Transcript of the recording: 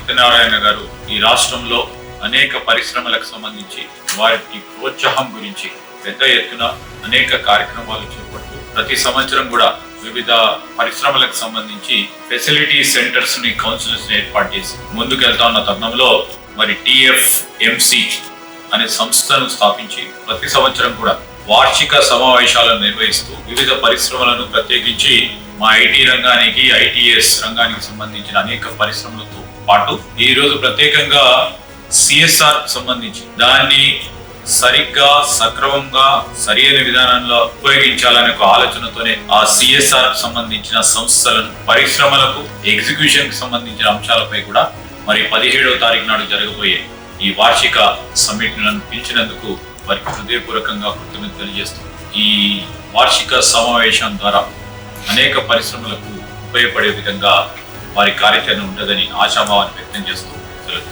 సత్యనారాయణ గారు ఈ రాష్ట్రంలో అనేక పరిశ్రమలకు సంబంధించి వారికి ప్రోత్సాహం గురించి పెద్ద ఎత్తున అనేక కార్యక్రమాలు చేపడుతూ ప్రతి సంవత్సరం కూడా వివిధ పరిశ్రమలకు సంబంధించి ఫెసిలిటీ సెంటర్స్ ని కౌన్సిల్స్ ఏర్పాటు చేసి ముందుకెళ్తా ఉన్న తరుణంలో మరి TFMC అనే సంస్థను స్థాపించి ప్రతి సంవత్సరం కూడా వార్షిక సమావేశాలను నిర్వహిస్తూ వివిధ పరిశ్రమలను ప్రత్యేకించి మా IT రంగానికి ITS రంగానికి సంబంధించిన అనేక పరిశ్రమలతో పాటు ఈ రోజు ప్రత్యేకంగా CSR సంబంధించి దాన్ని సరిగ్గా సక్రమంగా సరైన విధానంలో ఉపయోగించాలనే ఒక ఆలోచనతోనే ఆ CSR సంబంధించిన సంస్థలను పరిశ్రమలకు ఎగ్జిక్యూషన్ కి సంబంధించిన అంశాలపై కూడా మరి 17వ తారీఖు నాడు జరగబోయే ఈ వార్షిక సమ్మిట్లను పిలిచినందుకు వారికి హృదయపూర్వకంగా కృతజ్ఞతలు తెలియజేస్తూ ఈ వార్షిక సమావేశం ద్వారా అనేక పరిశ్రమలకు ఉపయోగపడే విధంగా వారి కార్యాచరణ ఉంటుందని ఆశాభావాన్ని వ్యక్తం చేస్తూ సెలవు.